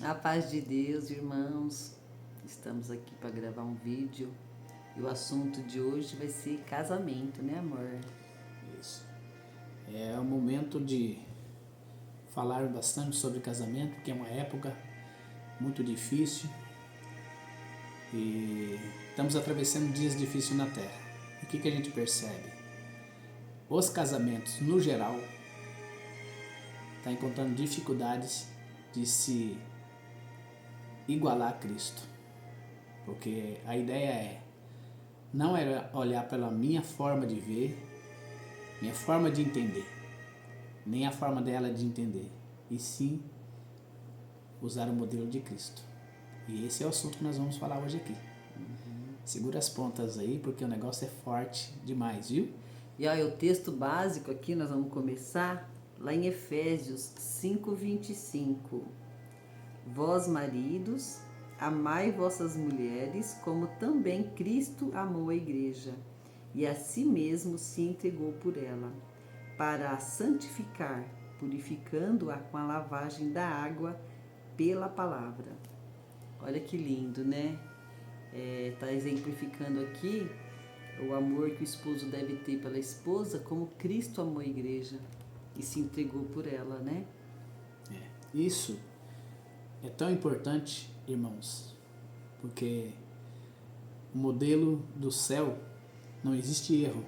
A paz de Deus, irmãos. Estamos aqui para gravar um vídeo e o assunto de hoje vai ser casamento, né, amor? Isso. É o momento de falar bastante sobre casamento, porque é uma época muito difícil e estamos atravessando dias difíceis na Terra. E o que a gente percebe? Os casamentos, no geral, estão encontrando dificuldades de se igualar a Cristo. Porque a ideia não é olhar pela minha forma de ver, minha forma de entender, nem a forma dela de entender, e sim usar o modelo de Cristo. E esse é o assunto que nós vamos falar hoje aqui. Segura as pontas aí, porque o negócio é forte demais, viu? E olha, o texto básico aqui nós vamos começar lá em Efésios 5:25. Vós, maridos, amai vossas mulheres, como também Cristo amou a igreja, e a si mesmo se entregou por ela, para a santificar, purificando-a com a lavagem da água pela palavra. Olha que lindo, né? Tá exemplificando aqui o amor que o esposo deve ter pela esposa, como Cristo amou a igreja e se entregou por ela, né? Isso é tão importante, irmãos, porque o modelo do céu não existe erro.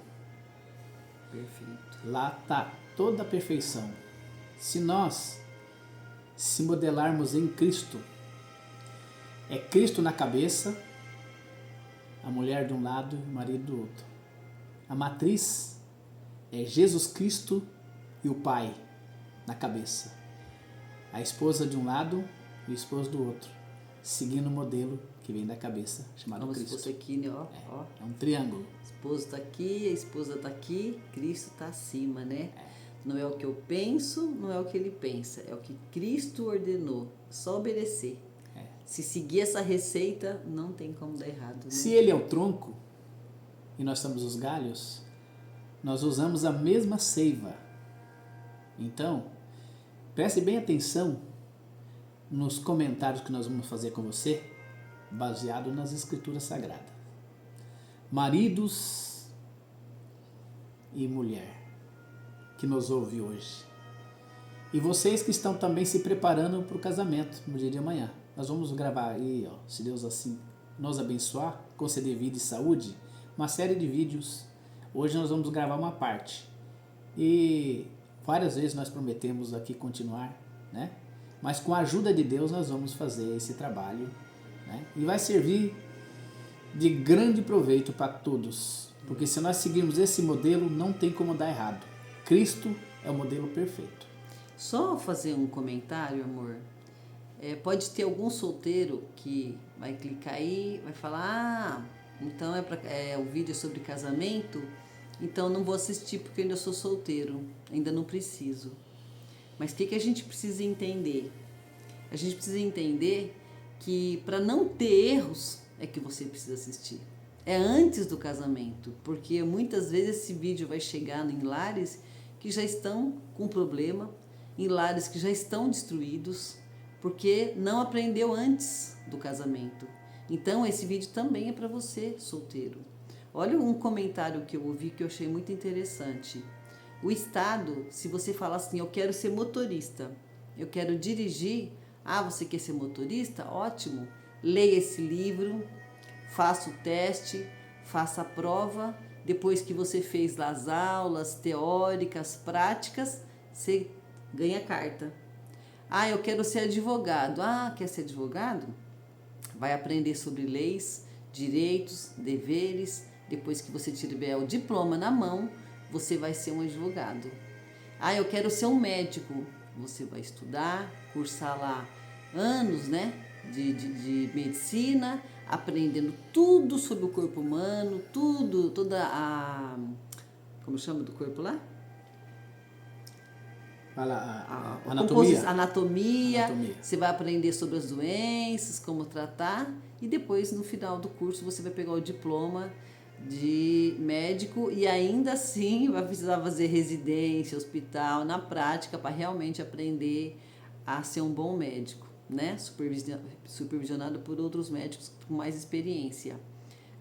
Perfeito. Lá está toda a perfeição. Se nós se modelarmos em Cristo, é Cristo na cabeça, a mulher de um lado e o marido do outro. A matriz é Jesus Cristo e o Pai na cabeça. A esposa de um lado e o esposo do outro, seguindo o modelo que vem da cabeça, chamado Como Cristo. se fosse aqui, né? Ó. É um triângulo. O esposo tá aqui, a esposa tá aqui, Cristo tá acima, né? Não é o que eu penso, não é o que ele pensa, é o que Cristo ordenou. Só obedecer. Se seguir essa receita, não tem como dar errado, né? Se ele é o tronco e nós somos os galhos, nós usamos a mesma seiva. Então, preste bem atenção nos comentários que nós vamos fazer com você, baseado nas Escrituras Sagradas. Maridos e mulher que nos ouve hoje. E vocês que estão também se preparando para o casamento no dia de amanhã. Nós vamos gravar aí, ó, se Deus assim nos abençoar, conceder vida e saúde, uma série de vídeos. Hoje nós vamos gravar uma parte. E várias vezes nós prometemos aqui continuar, né? Mas com a ajuda de Deus nós vamos fazer esse trabalho, né? E vai servir de grande proveito para todos. Porque se nós seguirmos esse modelo, não tem como dar errado. Cristo é o modelo perfeito. Só fazer um comentário, amor. Pode ter algum solteiro que vai clicar aí, vai falar, então o vídeo é sobre casamento, então não vou assistir porque eu ainda sou solteiro, ainda não preciso. Mas o que a gente precisa entender? A gente precisa entender que para não ter erros é que você precisa assistir. É antes do casamento, porque muitas vezes esse vídeo vai chegar em lares que já estão com problema, em lares que já estão destruídos, porque não aprendeu antes do casamento. Então esse vídeo também é para você, solteiro. Olha um comentário que eu ouvi que eu achei muito interessante. O Estado, se você falar assim, eu quero ser motorista, eu quero dirigir, você quer ser motorista? Ótimo, leia esse livro, faça o teste, faça a prova, depois que você fez lá as aulas teóricas, práticas, você ganha carta. Eu quero ser advogado. Quer ser advogado? Vai aprender sobre leis, direitos, deveres. Depois que você tiver o diploma na mão, você vai ser um advogado. Eu quero ser um médico. Você vai estudar, cursar lá anos, né, de medicina, aprendendo tudo sobre o corpo humano, toda a... Como chama do corpo lá? Anatomia. Você vai aprender sobre as doenças, como tratar, e depois no final do curso você vai pegar o diploma de médico e ainda assim vai precisar fazer residência, hospital, na prática, para realmente aprender a ser um bom médico. né? Supervisionado por outros médicos com mais experiência.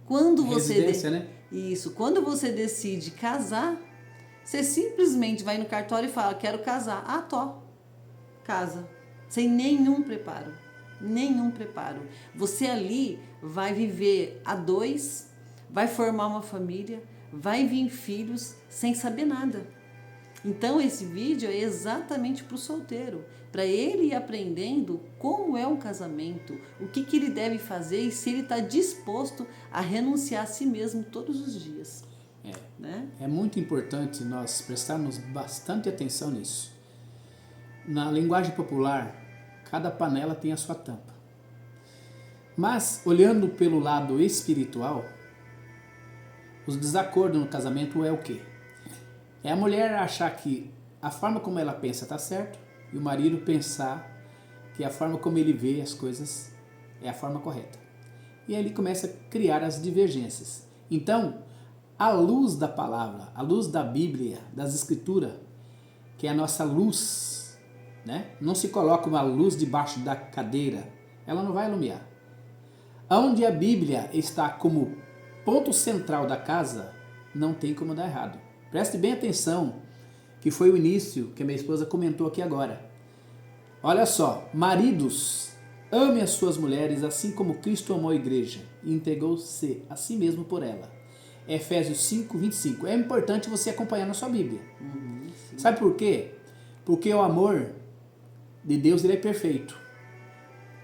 Quando Residência, né? Isso. Quando você decide casar, você simplesmente vai no cartório e fala, quero casar. Ah, casa. Sem nenhum preparo. Nenhum preparo. Você ali vai viver a dois, vai formar uma família, vai vir filhos sem saber nada. Então esse vídeo é exatamente para o solteiro, para ele ir aprendendo como é um casamento, o que ele deve fazer e se ele está disposto a renunciar a si mesmo todos os dias. Né? É muito importante nós prestarmos bastante atenção nisso. Na linguagem popular, cada panela tem a sua tampa. Mas, olhando pelo lado espiritual, os desacordos no casamento é o quê? É a mulher achar que a forma como ela pensa está certo e o marido pensar que a forma como ele vê as coisas é a forma correta. E aí ele começa a criar as divergências. Então, à luz da palavra, à luz da Bíblia, das Escrituras, que é a nossa luz, né? Não se coloca uma luz debaixo da cadeira, ela não vai iluminar. Onde a Bíblia está como ponto central da casa, não tem como dar errado. Preste bem atenção, que foi o início que a minha esposa comentou aqui agora. Olha só, maridos, ame as suas mulheres assim como Cristo amou a igreja e entregou-se a si mesmo por ela. Efésios 5, 25. É importante você acompanhar na sua Bíblia. Sabe por quê? Porque o amor de Deus ele é perfeito.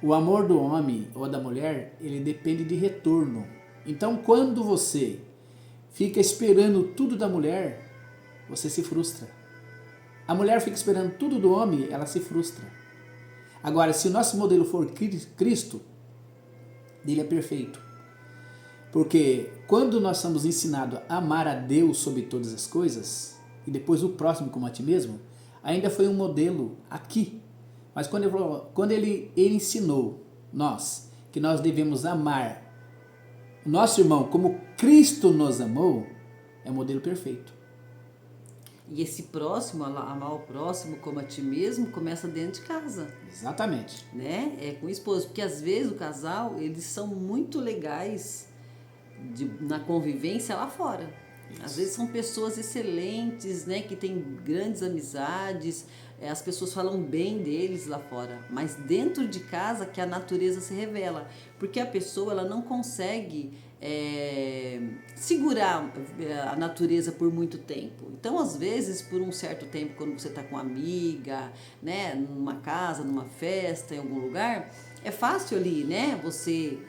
O amor do homem ou da mulher, ele depende de retorno. Então, quando você fica esperando tudo da mulher, você se frustra. A mulher fica esperando tudo do homem, ela se frustra. Agora, se o nosso modelo for Cristo, ele é perfeito. Porque quando nós somos ensinados a amar a Deus sobre todas as coisas, e depois o próximo como a ti mesmo, ainda foi um modelo aqui. Mas quando ele ensinou nós que nós devemos amar o nosso irmão como Cristo nos amou, é o modelo perfeito. E esse próximo, amar o próximo como a ti mesmo, começa dentro de casa. Exatamente. Né? É com o esposo. Porque às vezes o casal, eles são muito legais na convivência lá fora. Isso. Às vezes são pessoas excelentes, né? Que têm grandes amizades, as pessoas falam bem deles lá fora. Mas dentro de casa que a natureza se revela. Porque a pessoa ela não consegue segurar a natureza por muito tempo. Então, às vezes, por um certo tempo, quando você está com uma amiga, né, numa casa, numa festa, em algum lugar, é fácil ali, né, você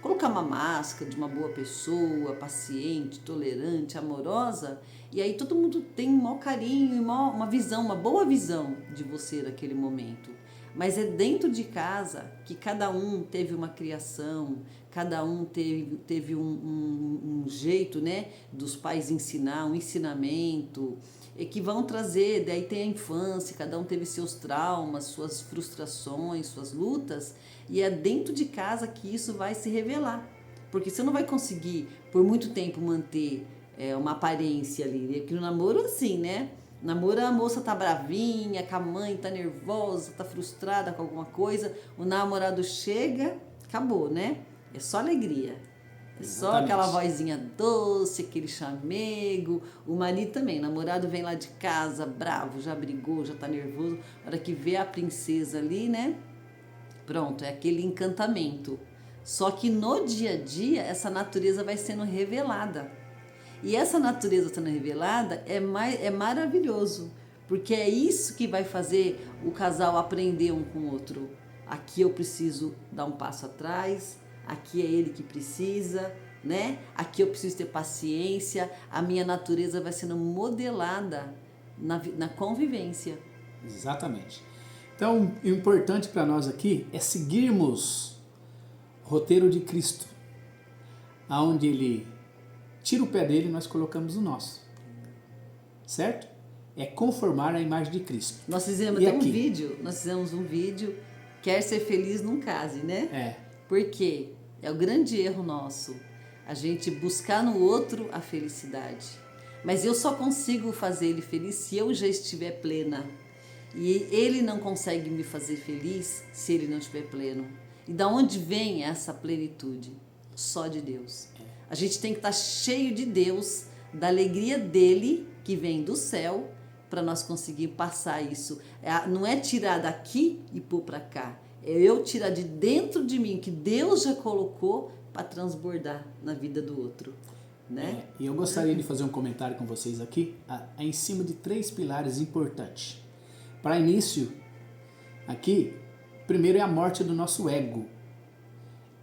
colocar uma máscara de uma boa pessoa, paciente, tolerante, amorosa, e aí todo mundo tem um maior carinho e uma visão, uma boa visão de você naquele momento. Mas é dentro de casa que cada um teve uma criação, cada um teve um jeito, né, dos pais ensinar, um ensinamento, e que vão trazer, daí tem a infância, cada um teve seus traumas, suas frustrações, suas lutas, e é dentro de casa que isso vai se revelar. Porque você não vai conseguir, por muito tempo, manter uma aparência ali. Porque no namoro, assim, né? Namoro, a moça tá bravinha, com a mãe tá nervosa, tá frustrada com alguma coisa, o namorado chega, acabou, né? É só alegria. É só aquela vozinha doce, aquele chamego. O marido também, o namorado vem lá de casa, bravo, já brigou, já tá nervoso. A hora que vê a princesa ali, né? Pronto, é aquele encantamento. Só que no dia a dia, essa natureza vai sendo revelada. E essa natureza sendo revelada é maravilhoso, porque é isso que vai fazer o casal aprender um com o outro. Aqui eu preciso dar um passo atrás, aqui é ele que precisa, né? Aqui eu preciso ter paciência, a minha natureza vai sendo modelada na convivência. Exatamente. Então, o importante para nós aqui é seguirmos o roteiro de Cristo, aonde ele tira o pé dele e nós colocamos o nosso. Certo? É conformar a imagem de Cristo. Nós fizemos um vídeo, quer ser feliz, não case, né? É. Porque é o grande erro nosso, a gente buscar no outro a felicidade. Mas eu só consigo fazer ele feliz se eu já estiver plena. E ele não consegue me fazer feliz se ele não estiver pleno. E da onde vem essa plenitude? Só de Deus. A gente tem que estar cheio de Deus, da alegria dele, que vem do céu, para nós conseguir passar isso. Não é tirar daqui e pôr para cá. É eu tirar de dentro de mim, que Deus já colocou, para transbordar na vida do outro. Né? E eu gostaria de fazer um comentário com vocês aqui, em cima de 3 pilares importantes. Para início, aqui, primeiro é a morte do nosso ego.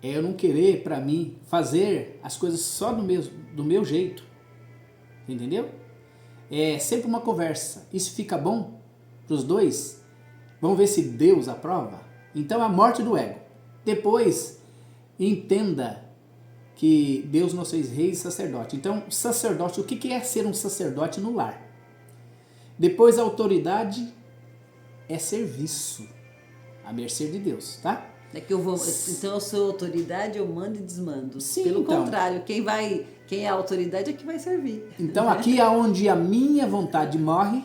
É eu não querer, para mim, fazer as coisas só do meu jeito. Entendeu? É sempre uma conversa. Isso fica bom para os dois? Vamos ver se Deus aprova? Então, a morte do ego. Depois, entenda que Deus nos fez rei e sacerdote. Então, sacerdote, o que é ser um sacerdote no lar? Depois, a autoridade é serviço, à mercê de Deus, tá? É que então eu sou autoridade, eu mando e desmando. Sim, Pelo então, contrário, quem é a autoridade é que vai servir. Então, aqui é onde a minha vontade morre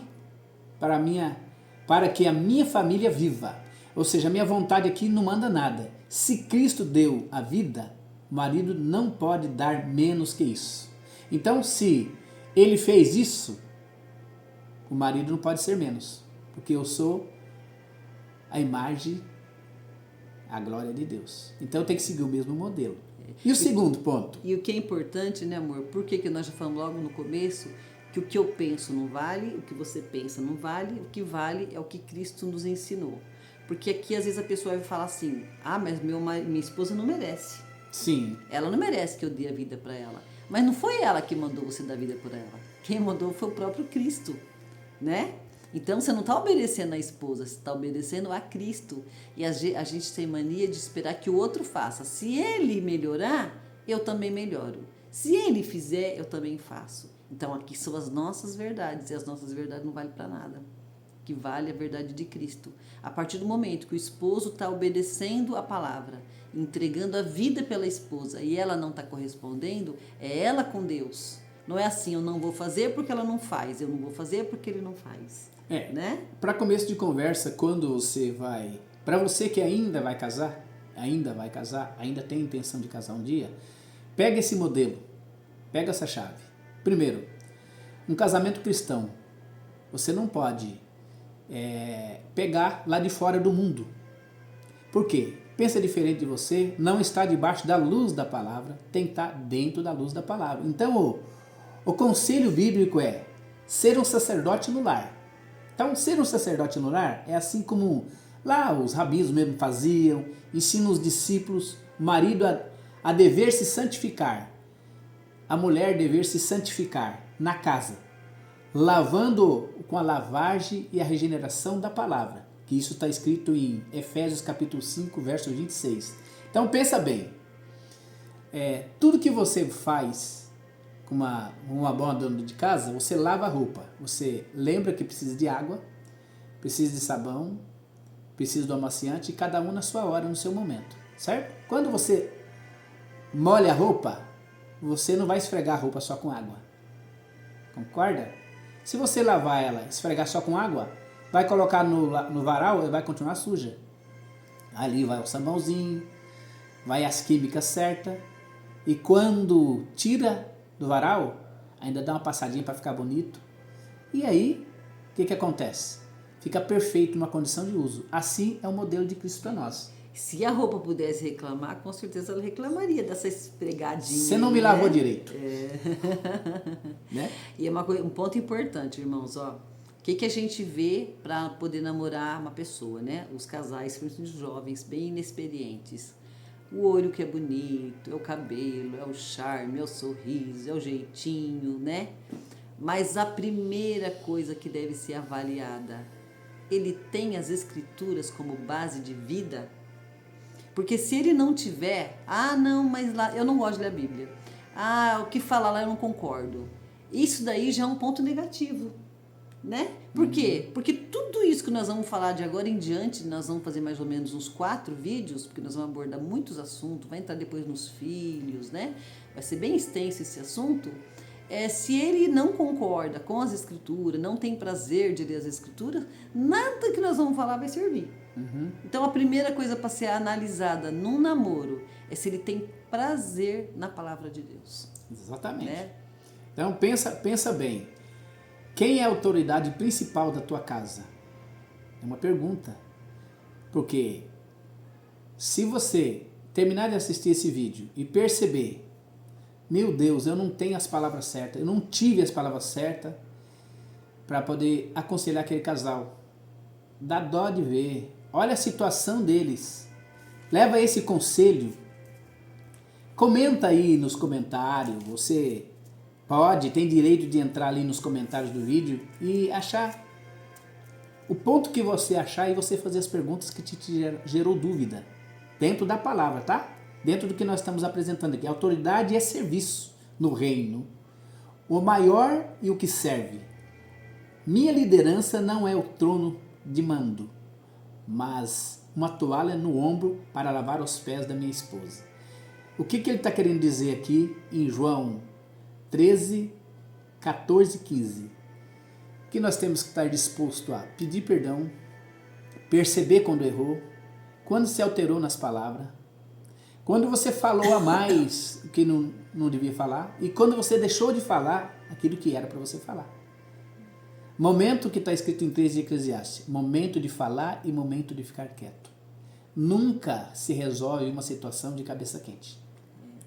para que a minha família viva. Ou seja, a minha vontade aqui não manda nada. Se Cristo deu a vida, o marido não pode dar menos que isso. Então, se ele fez isso, o marido não pode ser menos. Porque eu sou a imagem, a glória de Deus. Então, eu tenho que seguir o mesmo modelo. E o segundo ponto? E o que é importante, né, amor? Por que nós já falamos logo no começo que o que eu penso não vale, o que você pensa não vale, o que vale é o que Cristo nos ensinou. Porque aqui, às vezes, a pessoa vai falar assim, mas minha esposa não merece. Sim. Ela não merece que eu dê a vida para ela. Mas não foi ela que mandou você dar a vida por ela. Quem mandou foi o próprio Cristo, né? Então, você não está obedecendo a esposa, você está obedecendo a Cristo. E a gente tem mania de esperar que o outro faça. Se ele melhorar, eu também melhoro. Se ele fizer, eu também faço. Então, aqui são as nossas verdades. E as nossas verdades não valem para nada. O que vale é a verdade de Cristo. A partir do momento que o esposo está obedecendo a palavra, entregando a vida pela esposa, e ela não está correspondendo, é ela com Deus. Não é assim, eu não vou fazer porque ela não faz, eu não vou fazer porque ele não faz. Né? Para começo de conversa, quando você vai... Para você que ainda vai casar, ainda tem intenção de casar um dia, pega esse modelo, pega essa chave. Primeiro, um casamento cristão, você não pode pegar lá de fora do mundo. Por quê? Pensa diferente de você, não está debaixo da luz da palavra, tem que estar dentro da luz da palavra. Então, o conselho bíblico é ser um sacerdote no lar. Então, ser um sacerdote no lar é assim como lá os rabinos mesmo faziam, ensinam os discípulos, o marido a dever se santificar, a mulher dever se santificar na casa, lavando com a lavagem e a regeneração da palavra, que isso está escrito em Efésios capítulo 5, verso 26. Então, pensa bem, tudo que você faz com uma boa dona de casa, você lava a roupa, você lembra que precisa de água, precisa de sabão, precisa do amaciante, e cada um na sua hora, no seu momento, certo? Quando você molha a roupa, você não vai esfregar a roupa só com água, concorda? Se você lavar ela, esfregar só com água, vai colocar no varal e vai continuar suja. Ali vai o sabãozinho, vai as químicas certas, e quando tira do varal, ainda dá uma passadinha para ficar bonito. E aí, o que acontece? Fica perfeito numa condição de uso. Assim é o modelo de Cristo para nós. Se a roupa pudesse reclamar, com certeza ela reclamaria dessa esfregadinha. Você não me lavou direito. Né? E é um ponto importante, irmãos. O que a gente vê para poder namorar uma pessoa, né? Os casais, principalmente os jovens, bem inexperientes. O olho que é bonito, é o cabelo, é o charme, é o sorriso, é o jeitinho, né? Mas a primeira coisa que deve ser avaliada, ele tem as escrituras como base de vida? Porque se ele não tiver, não, mas lá eu não gosto de ler a Bíblia. O que fala lá eu não concordo. Isso daí já é um ponto negativo, né? Por quê? Porque tudo isso que nós vamos falar de agora em diante, nós vamos fazer mais ou menos uns 4 vídeos, porque nós vamos abordar muitos assuntos, vai entrar depois nos filhos, né? Vai ser bem extenso esse assunto. se ele não concorda com as escrituras, não tem prazer de ler as escrituras, nada que nós vamos falar vai servir. Então a primeira coisa para ser analisada num namoro é se ele tem prazer na palavra de Deus. Exatamente. Né? Então pensa bem. Quem é a autoridade principal da tua casa? É uma pergunta. Porque se você terminar de assistir esse vídeo e perceber, meu Deus, eu não tenho as palavras certas, eu não tive as palavras certas para poder aconselhar aquele casal. Dá dó de ver. Olha a situação deles. Leva esse conselho. Comenta aí nos comentários. Você tem direito de entrar ali nos comentários do vídeo e achar o ponto que você achar e você fazer as perguntas que te gerou dúvida. Dentro da palavra, tá? Dentro do que nós estamos apresentando aqui. Autoridade é serviço no reino. O maior e o que serve. Minha liderança não é o trono de mando, mas uma toalha no ombro para lavar os pés da minha esposa. O que ele está querendo dizer aqui em João 13, 14, 15? Que nós temos que estar disposto a pedir perdão, perceber quando errou, quando se alterou nas palavras, quando você falou a mais o que não devia falar e quando você deixou de falar aquilo que era para você falar. Momento que está escrito em 3 de Eclesiastes, momento de falar e momento de ficar quieto. Nunca se resolve uma situação de cabeça quente.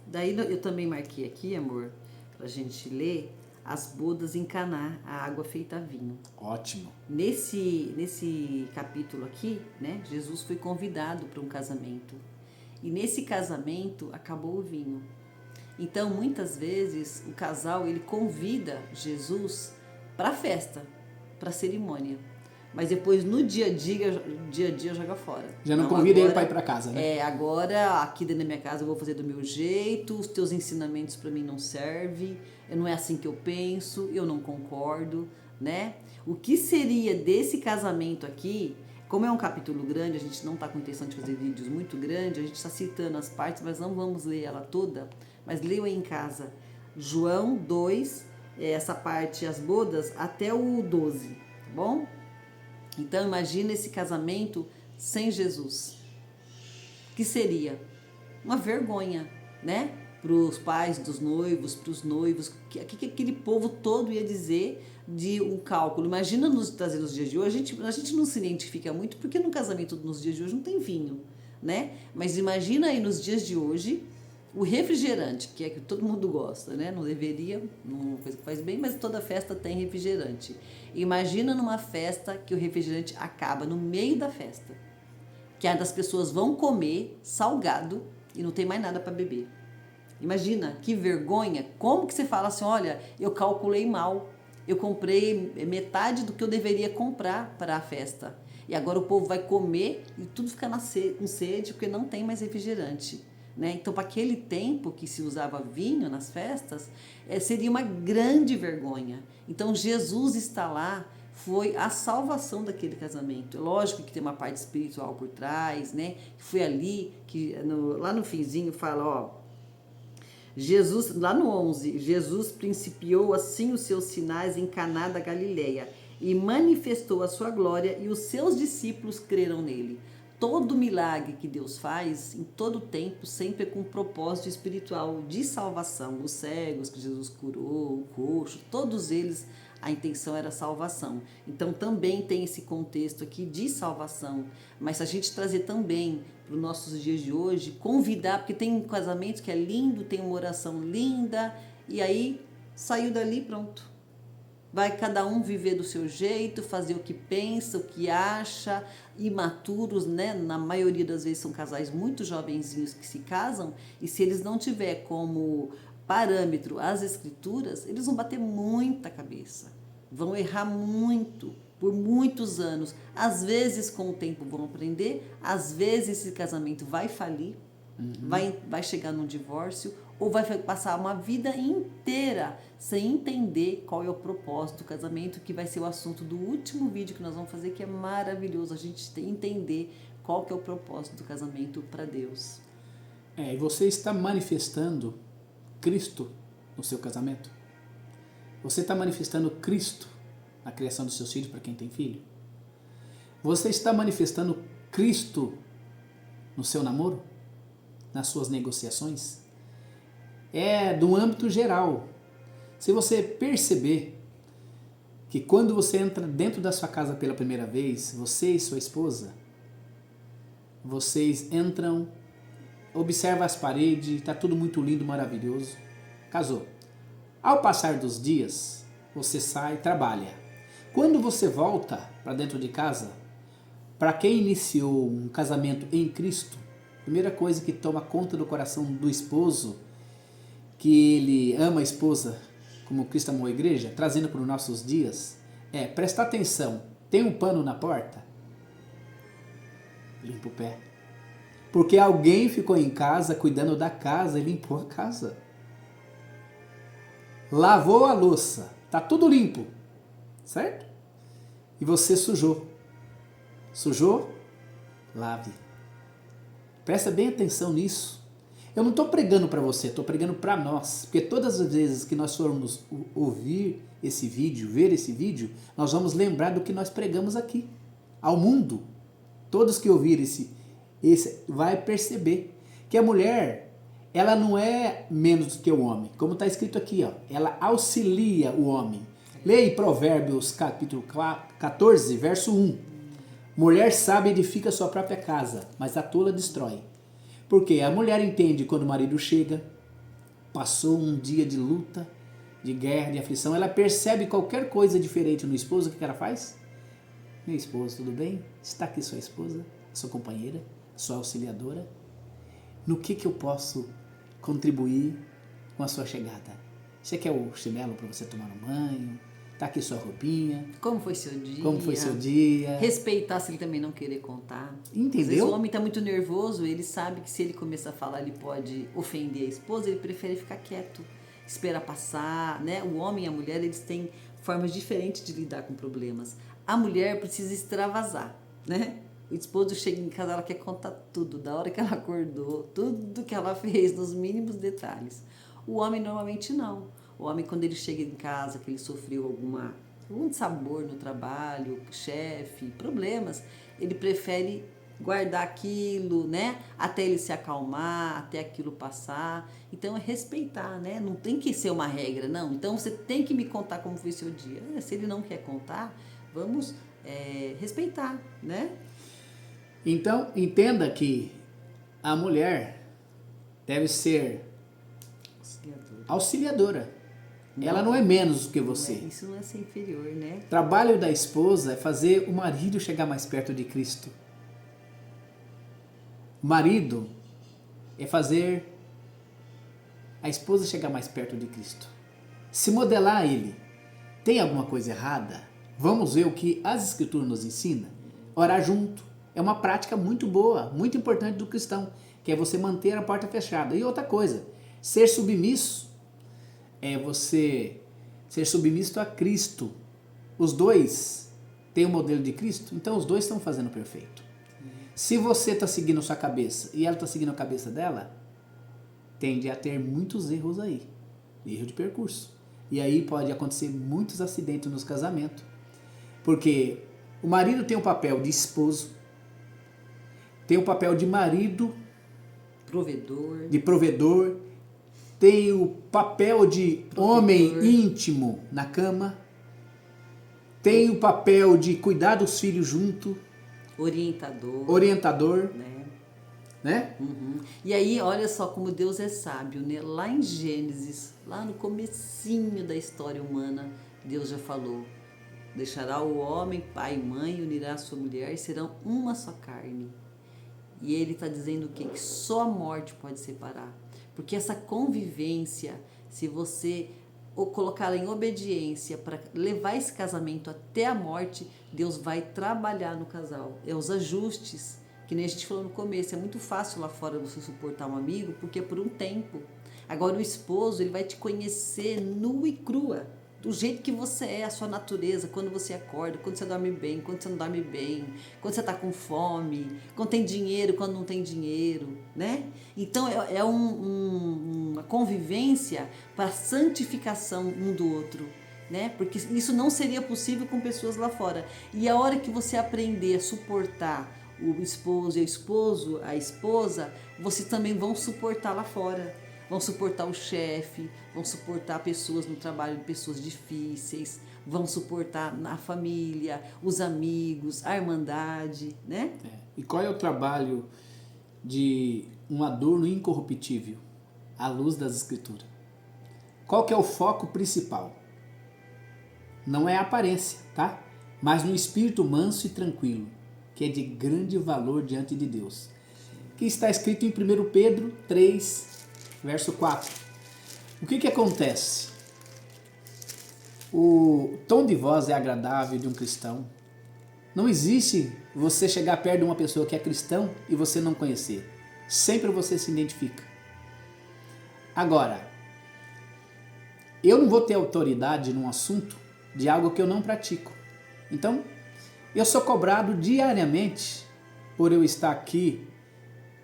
Daí eu também marquei aqui, amor, para a gente ler as bodas em Caná, a água feita vinho. Ótimo. Nesse capítulo aqui, né, Jesus foi convidado para um casamento. E nesse casamento acabou o vinho. Então, muitas vezes, o casal ele convida Jesus para a festa, para a cerimônia. Mas depois, no dia a dia joga fora. Já não convida ele para ir para casa, né? Agora, aqui dentro da minha casa, eu vou fazer do meu jeito, os teus ensinamentos para mim não servem, não é assim que eu penso, eu não concordo, né? O que seria desse casamento aqui, como é um capítulo grande, a gente não está com intenção de fazer vídeos muito grandes, a gente está citando as partes, mas não vamos ler ela toda, mas leiam aí em casa. João 2, essa parte, as bodas, até o 12, tá bom? Então, imagina esse casamento sem Jesus. Que seria uma vergonha, né? Para os pais dos noivos, para os noivos. O que aquele povo todo ia dizer de um cálculo? Imagina nos trazer nos dias de hoje. A gente não se identifica muito porque no casamento nos dias de hoje não tem vinho, né? Mas imagina aí nos dias de hoje o refrigerante, que é que todo mundo gosta, né? Não deveria, não é uma coisa que faz bem, mas toda festa tem refrigerante. Imagina numa festa que o refrigerante acaba no meio da festa, que as pessoas vão comer salgado e não tem mais nada para beber. Imagina, que vergonha. Como que você fala assim, olha, eu calculei mal, eu comprei metade do que eu deveria comprar para a festa. E agora o povo vai comer e tudo fica com sede porque não tem mais refrigerante. Né? Então, para aquele tempo que se usava vinho nas festas, seria uma grande vergonha. Então, Jesus está lá, foi a salvação daquele casamento. Lógico que tem uma parte espiritual por trás, né? Foi ali que lá no finzinho fala, ó, Jesus, lá no 11, Jesus principiou assim os seus sinais em Caná da Galileia e manifestou a sua glória e os seus discípulos creram nele. Todo milagre que Deus faz, em todo tempo, sempre é com um propósito espiritual de salvação. Os cegos que Jesus curou, o coxo, todos eles, a intenção era salvação. Então também tem esse contexto aqui de salvação. Mas se a gente trazer também para os nossos dias de hoje, convidar, porque tem um casamento que é lindo, tem uma oração linda, e aí saiu dali, pronto. Vai cada um viver do seu jeito, fazer o que pensa, o que acha, imaturos, né? Na maioria das vezes são casais muito jovenzinhos que se casam, e se eles não tiver como parâmetro as escrituras, eles vão bater muita cabeça, vão errar muito, por muitos anos. Às vezes com o tempo vão aprender, às vezes esse casamento vai falir, vai chegar num divórcio, ou vai passar uma vida inteira sem entender qual é o propósito do casamento, que vai ser o assunto do último vídeo que nós vamos fazer, que é maravilhoso a gente entender qual que é o propósito do casamento para Deus. E você está manifestando Cristo no seu casamento? Você está manifestando Cristo na criação dos seus filhos, para quem tem filho? Você está manifestando Cristo no seu namoro? Nas suas negociações? É do âmbito geral. Se você perceber que quando você entra dentro da sua casa pela primeira vez, você e sua esposa, vocês entram, observa as paredes, está tudo muito lindo, maravilhoso, casou. Ao passar dos dias, você sai, trabalha. Quando você volta para dentro de casa, para quem iniciou um casamento em Cristo, a primeira coisa que toma conta do coração do esposo, que ele ama a esposa como Cristo amou a igreja, trazendo para os nossos dias, é prestar atenção. Tem um pano na porta? Limpa o pé. Porque alguém ficou em casa cuidando da casa e limpou a casa. Lavou a louça, tá tudo limpo, certo? E você sujou. Sujou? Lave. Presta bem atenção nisso. Eu não estou pregando para você, estou pregando para nós. Porque todas as vezes que nós formos ouvir esse vídeo, ver esse vídeo, nós vamos lembrar do que nós pregamos aqui. Ao mundo, todos que ouvirem esse vai perceber que a mulher, ela não é menos do que o homem. Como está escrito aqui, ó, ela auxilia o homem. Leia Provérbios capítulo 14, verso 1. Mulher sábia edifica sua própria casa, mas a tola destrói. Porque a mulher entende quando o marido chega, passou um dia de luta, de guerra, de aflição, ela percebe qualquer coisa diferente no esposo, o que ela faz? Meu esposo, tudo bem? Está aqui sua esposa, sua companheira, sua auxiliadora. No que eu posso contribuir com a sua chegada? Você quer o chinelo para você tomar um banho? Tá aqui sua roupinha. Como foi seu dia? Como foi seu dia? Respeitar se ele também não querer contar. Entendeu? Às vezes o homem está muito nervoso, ele sabe que se ele começar a falar, ele pode ofender a esposa, ele prefere ficar quieto, esperar passar, né? O homem e a mulher, eles têm formas diferentes de lidar com problemas. A mulher precisa extravasar, né? O esposo chega em casa, ela quer contar tudo, da hora que ela acordou, tudo que ela fez, nos mínimos detalhes. O homem normalmente não. O homem, quando ele chega em casa, que ele sofreu algum sabor no trabalho, chefe, problemas, ele prefere guardar aquilo, né? Até ele se acalmar, até aquilo passar. Então, é respeitar, né? Não tem que ser uma regra, não. Então, você tem que me contar como foi seu dia. Se ele não quer contar, vamos respeitar, né? Então, entenda que a mulher deve ser auxiliadora. Ela não é menos do que você. Isso não é ser inferior, né? O trabalho da esposa é fazer o marido chegar mais perto de Cristo. O marido é fazer a esposa chegar mais perto de Cristo. Se modelar ele, tem alguma coisa errada? Vamos ver o que as Escrituras nos ensinam. Orar junto é uma prática muito boa, muito importante do cristão, que é você manter a porta fechada. E outra coisa, ser submisso é você ser submisso a Cristo. Os dois têm o modelo de Cristo, então os dois estão fazendo perfeito. Se você está seguindo a sua cabeça e ela está seguindo a cabeça dela, tende a ter muitos erros aí. Erro de percurso. E aí pode acontecer muitos acidentes nos casamentos. Porque o marido tem o papel de esposo, tem o papel de marido, provedor, tem o papel de homem íntimo na cama, tem o papel de cuidar dos filhos junto, orientador, né? Uhum. E aí, olha só como Deus é sábio, né? Lá em Gênesis, lá no comecinho da história humana, Deus já falou: deixará o homem, pai e mãe, unirá a sua mulher e serão uma só carne. E ele está dizendo o quê? Que só a morte pode separar. Porque essa convivência, se você colocá-la em obediência para levar esse casamento até a morte, Deus vai trabalhar no casal. É os ajustes, que nem a gente falou no começo. É muito fácil lá fora você suportar um amigo, porque é por um tempo. Agora o esposo, ele vai te conhecer nua e crua, do jeito que você é, a sua natureza, quando você acorda, quando você dorme bem, quando você não dorme bem, quando você está com fome, quando tem dinheiro, quando não tem dinheiro, né? Então uma convivência para santificação um do outro. né? Porque isso não seria possível com pessoas lá fora. E a hora que você aprender a suportar o esposo e o esposo, a esposa, vocês também vão suportar lá fora. Vão suportar o chefe, vão suportar pessoas no trabalho, pessoas difíceis, vão suportar na família, os amigos, a irmandade, né? E qual é o trabalho de um adorno incorruptível à luz das Escrituras? Qual que é o foco principal? Não é a aparência, tá? Mas no espírito manso e tranquilo, que é de grande valor diante de Deus. Que está escrito em 1 Pedro 3, verso 4. O que acontece? O tom de voz é agradável de um cristão. Não existe você chegar perto de uma pessoa que é cristão e você não conhecer. Sempre você se identifica. Agora, eu não vou ter autoridade num assunto de algo que eu não pratico. Então, eu sou cobrado diariamente por eu estar aqui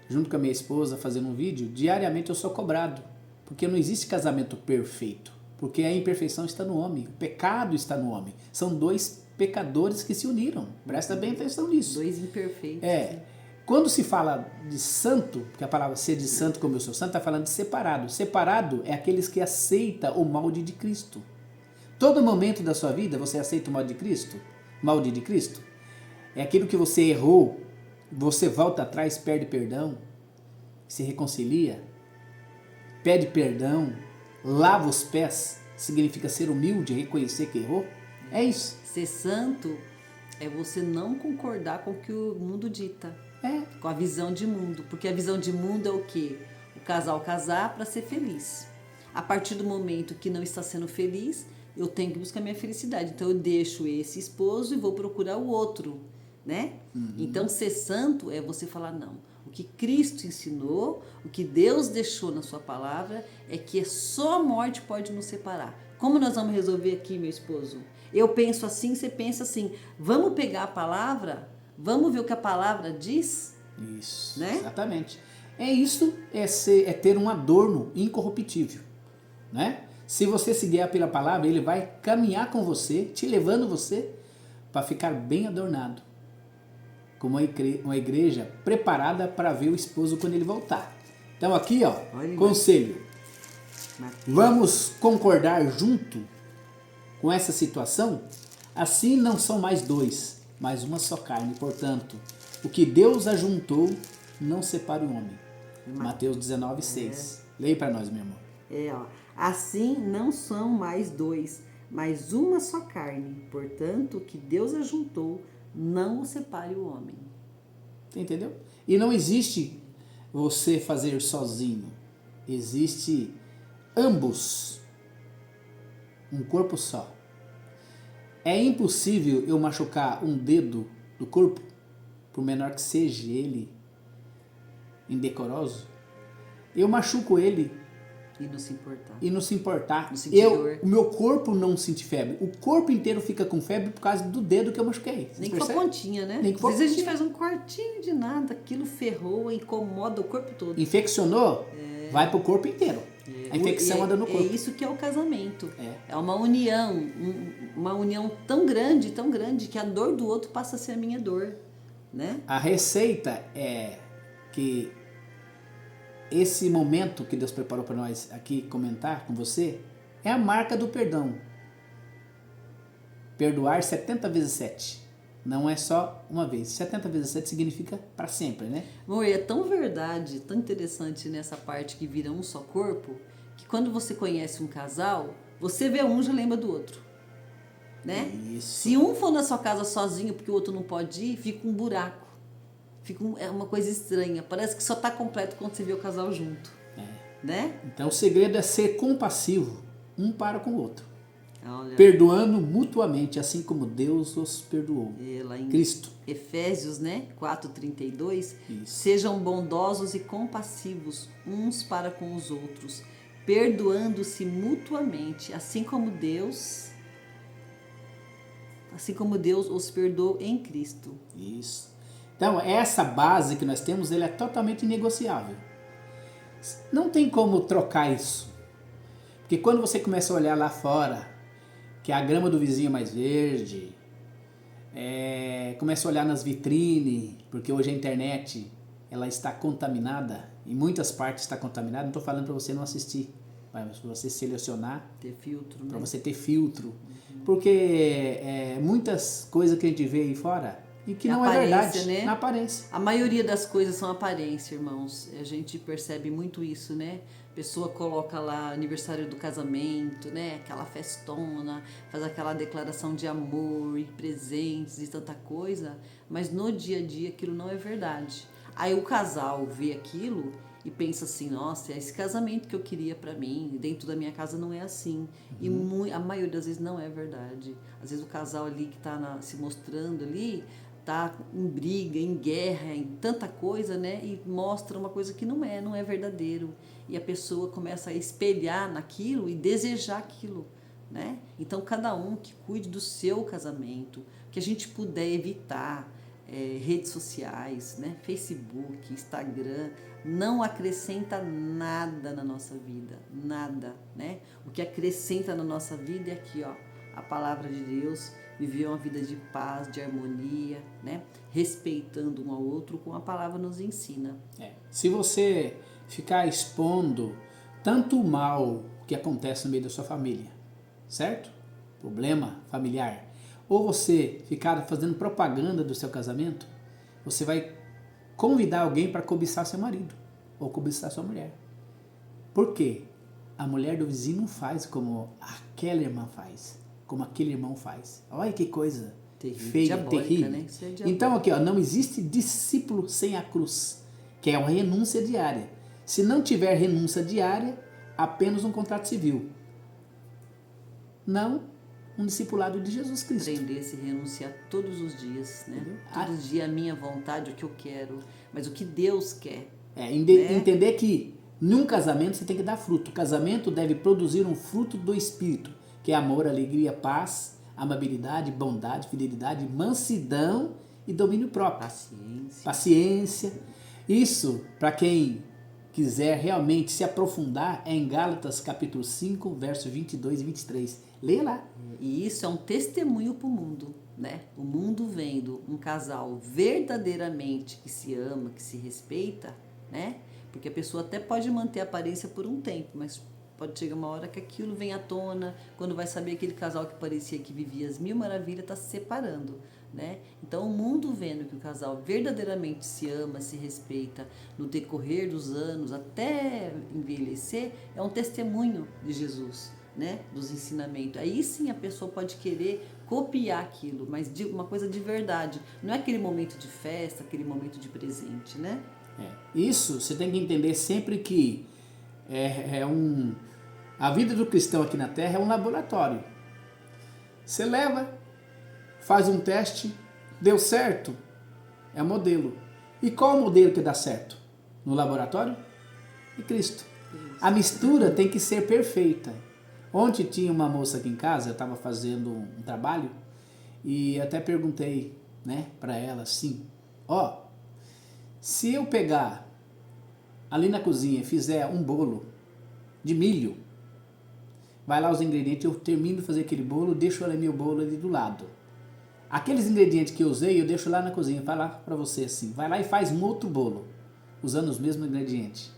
junto com a minha esposa fazendo um vídeo. Diariamente eu sou cobrado, porque não existe casamento perfeito, porque a imperfeição está no homem, o pecado está no homem. São dois pecadores que se uniram. Presta bem atenção nisso. Dois imperfeitos. Quando se fala de santo, porque a palavra ser de santo como eu sou santo, está falando de separado. Separado é aqueles que aceitam o molde de Cristo. Todo momento da sua vida você aceita o molde de Cristo? Molde de Cristo? É aquilo que você errou, você volta atrás, pede perdão, se reconcilia, pede perdão, lava os pés, significa ser humilde, reconhecer que errou. É isso. Ser santo é você não concordar com o que o mundo dita. Com a visão de mundo. Porque a visão de mundo é o quê? O casal casar para ser feliz. A partir do momento que não está sendo feliz, eu tenho que buscar minha felicidade. Então eu deixo esse esposo e vou procurar o outro, né? Então ser santo é você falar não. O que Cristo ensinou, o que Deus deixou na sua palavra é que só a morte pode nos separar. Como nós vamos resolver aqui, meu esposo? Eu penso assim, você pensa assim. Vamos pegar a palavra? Vamos ver o que a palavra diz? Isso, né? Exatamente. Isso é ter um adorno incorruptível, né? Se você se guiar pela palavra, ele vai caminhar com você, te levando você para ficar bem adornado, como uma igreja preparada para ver o esposo quando ele voltar. Então aqui, ó, conselho. Vamos concordar junto com essa situação? Assim não são mais dois, mas uma só carne. Portanto, o que Deus ajuntou, não separe o homem. Mateus 19, 6. Leia para nós, meu irmão. Assim não são mais dois, mas uma só carne. Portanto, o que Deus ajuntou, não o separe o homem. Entendeu? E não existe você fazer sozinho. Existe ambos. Um corpo só. É impossível eu machucar um dedo do corpo, por menor que seja ele indecoroso. Eu machuco ele e não se importar. O meu corpo não sente febre. O corpo inteiro fica com febre por causa do dedo que eu machuquei. Nem com a pontinha, né? Nem com a pontinha. Às vezes a gente faz um cortinho de nada, aquilo ferrou, incomoda o corpo todo. Infeccionou, vai pro corpo inteiro. A infecção anda no corpo. É isso que é o casamento. É uma união tão grande, que a dor do outro passa a ser a minha dor, né? A receita é que esse momento que Deus preparou para nós aqui comentar com você é a marca do perdão. Perdoar 70 vezes 7. Não é só uma vez. 70 vezes 7 significa para sempre, né? Amor, é tão verdade, tão interessante nessa parte que vira um só corpo, que quando você conhece um casal, você vê um, já lembra do outro. Né? Isso. Se um for na sua casa sozinho porque o outro não pode ir, fica um buraco. É uma coisa estranha. Parece que só está completo quando você vê o casal junto. Né? Então o segredo é ser compassivo um para com o outro. Olha, perdoando mutuamente, assim como Deus os perdoou. Lá em Cristo. Efésios, né? 4:32. Sejam bondosos e compassivos uns para com os outros, perdoando-se mutuamente, assim como Deus os perdoou em Cristo. Isso. Então, essa base que nós temos, ele é totalmente inegociável. Não tem como trocar isso. Porque quando você começa a olhar lá fora, que a grama do vizinho é mais verde. Começa a olhar nas vitrines, porque hoje a internet ela está contaminada, em muitas partes está contaminada. Não estou falando para você não assistir, mas para você selecionar, ter filtro, né? Para você ter filtro, porque muitas coisas que a gente vê aí fora e que não é verdade, né? Na aparência. A maioria das coisas são aparência, irmãos. A gente percebe muito isso, né? A pessoa coloca lá aniversário do casamento, né? Aquela festona, faz aquela declaração de amor e presentes e tanta coisa, mas no dia a dia aquilo não é verdade. Aí o casal vê aquilo e pensa assim, nossa, é esse casamento que eu queria pra mim, dentro da minha casa não é assim. E a maioria das vezes não é verdade. Às vezes o casal ali que tá se mostrando ali, tá em briga, em guerra, em tanta coisa, né? E mostra uma coisa que não é verdadeiro. E a pessoa começa a espelhar naquilo e desejar aquilo, né? Então cada um que cuide do seu casamento, que a gente puder evitar redes sociais, né? Facebook, Instagram, não acrescenta nada na nossa vida, nada, né? O que acrescenta na nossa vida é aqui, ó, a palavra de Deus, viver uma vida de paz, de harmonia, né? Respeitando um ao outro, como a palavra nos ensina. Se você ficar expondo tanto o mal que acontece no meio da sua família, certo? Problema familiar, ou você ficar fazendo propaganda do seu casamento, você vai convidar alguém para cobiçar seu marido ou cobiçar sua mulher. Por quê? A mulher do vizinho não faz como aquela irmã faz, como aquele irmão faz. Olha que coisa feia, terrível. Né? Então aqui, ó, não existe discípulo sem a cruz, que é uma renúncia diária. Se não tiver renúncia diária, apenas um contrato civil. Não um discipulado de Jesus Cristo. Aprender a se renunciar todos os dias, né? Todos os dias a minha vontade, o que eu quero, mas o que Deus quer. Né? Entender que num casamento você tem que dar fruto. O casamento deve produzir um fruto do Espírito, que é amor, alegria, paz, amabilidade, bondade, fidelidade, mansidão e domínio próprio. Paciência. Isso, para quem quiser realmente se aprofundar, é em Gálatas capítulo 5, versos 22 e 23. Leia lá. E isso é um testemunho para o mundo, né? O mundo vendo um casal verdadeiramente que se ama, que se respeita, né? Porque a pessoa até pode manter a aparência por um tempo, mas pode chegar uma hora que aquilo vem à tona, quando vai saber aquele casal que parecia que vivia as mil maravilhas está se separando, né? Então o mundo vendo que o casal verdadeiramente se ama, se respeita no decorrer dos anos até envelhecer, é um testemunho de Jesus, né? Dos ensinamentos. Aí sim a pessoa pode querer copiar aquilo, mas de uma coisa de verdade, não é aquele momento de festa, aquele momento de presente, né? Isso você tem que entender sempre que a vida do cristão aqui na Terra é um laboratório. Você leva, faz um teste, deu certo, é modelo. E qual o modelo que dá certo? No laboratório? É Cristo. A mistura tem que ser perfeita. Ontem tinha uma moça aqui em casa, eu estava fazendo um trabalho, e até perguntei, né, para ela assim, se eu pegar ali na cozinha e fizer um bolo de milho, vai lá os ingredientes, eu termino de fazer aquele bolo, deixo ali meu bolo ali do lado. Aqueles ingredientes que eu usei, eu deixo lá na cozinha, vai lá para você assim, vai lá e faz um outro bolo, usando os mesmos ingredientes.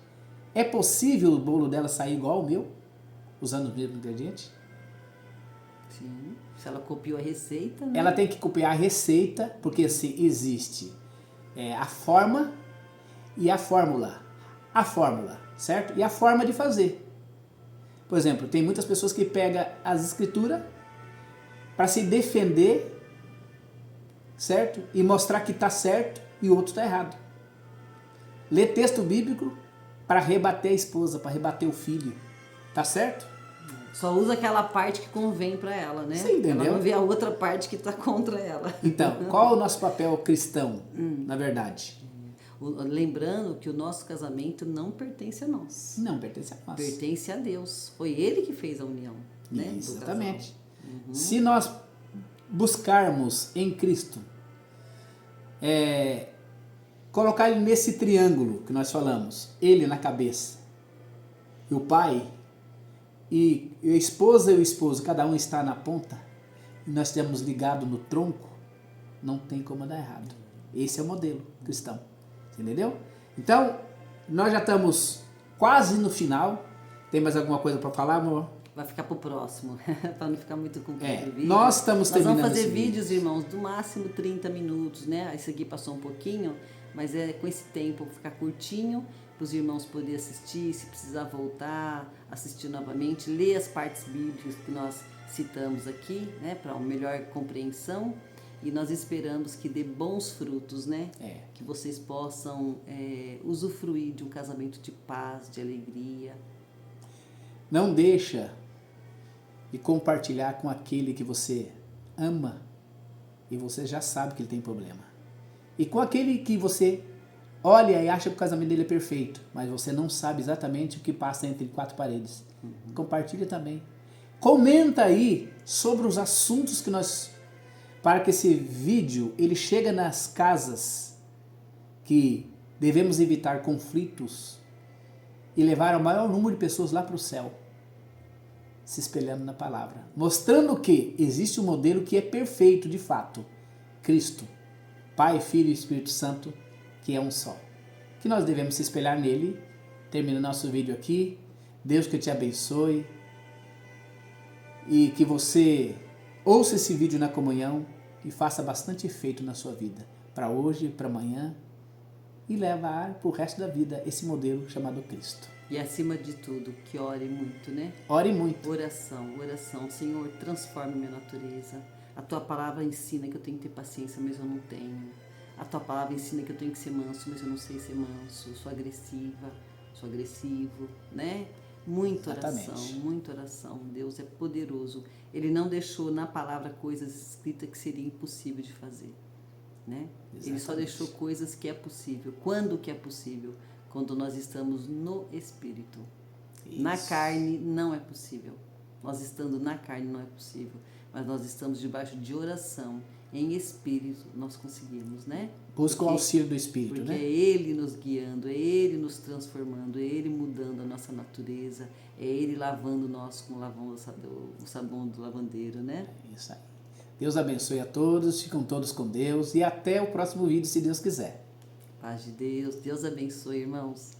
É possível o bolo dela sair igual ao meu, usando os mesmos ingredientes? Sim, se ela copiou a receita, né? Ela tem que copiar a receita, porque se existe a forma e a fórmula. A fórmula, certo? E a forma de fazer. Por exemplo, tem muitas pessoas que pegam as escrituras para se defender, certo? E mostrar que está certo e o outro está errado. Lê texto bíblico para rebater a esposa, para rebater o filho. Tá certo? Só usa aquela parte que convém para ela, né? Sim, entendeu? Ela não vê a outra parte que está contra ela. Então, qual é o nosso papel cristão, na verdade? Lembrando que o nosso casamento não pertence a nós. Não pertence a nós. Pertence a Deus. Foi Ele que fez a união, né? Exatamente. Se nós buscarmos em Cristo, colocar Ele nesse triângulo que nós falamos, Ele na cabeça e o Pai e a esposa e o esposo, cada um está na ponta, e nós estamos ligados no tronco, não tem como dar errado. Esse é o modelo cristão. Entendeu? Então, nós já estamos quase no final. Tem mais alguma coisa para falar, amor? Vai ficar pro próximo, para não ficar muito comprido o vídeo. Nós estamos terminando. Nós vamos fazer vídeos, irmãos, do máximo 30 minutos, né? Esse aqui passou um pouquinho, mas é com esse tempo ficar curtinho, para os irmãos poderem assistir, se precisar voltar, assistir novamente, ler as partes bíblicas que nós citamos aqui, né? Para uma melhor compreensão. E nós esperamos que dê bons frutos, né? Que vocês possam usufruir de um casamento de paz, de alegria. Não deixa de compartilhar com aquele que você ama e você já sabe que ele tem problema. E com aquele que você olha e acha que o casamento dele é perfeito, mas você não sabe exatamente o que passa entre quatro paredes. Compartilha também. Comenta aí sobre os assuntos que nós... para que esse vídeo ele chegue nas casas que devemos evitar conflitos e levar o maior número de pessoas lá para o céu, se espelhando na palavra, mostrando que existe um modelo que é perfeito de fato, Cristo, Pai, Filho e Espírito Santo, que é um só, que nós devemos se espelhar nele. Termina nosso vídeo aqui. Deus que te abençoe e que você ouça esse vídeo na comunhão e faça bastante efeito na sua vida, para hoje, para amanhã, e levar para o resto da vida esse modelo chamado Cristo. E acima de tudo, que ore muito, né? Ore muito. Oração, oração. Senhor, transforme minha natureza. A tua palavra ensina que eu tenho que ter paciência, mas eu não tenho. A tua palavra ensina que eu tenho que ser manso, mas eu não sei ser manso. Eu sou agressiva, sou agressivo, né? Muita oração, muita oração. Deus é poderoso. Ele não deixou na palavra coisas escritas que seria impossível de fazer, né? Ele só deixou coisas que é possível. Quando que é possível? Quando nós estamos no Espírito. Isso. Na carne não é possível. Nós estando na carne não é possível. Mas nós estamos debaixo de oração. Em Espírito nós conseguimos, né? Busca o auxílio do Espírito, porque né? É Ele nos guiando, é Ele nos transformando, é Ele mudando a nossa natureza, é Ele lavando nós com o sabão do lavandeiro, né? É isso aí. Deus abençoe a todos, ficam todos com Deus e até o próximo vídeo, se Deus quiser. Paz de Deus, Deus abençoe, irmãos.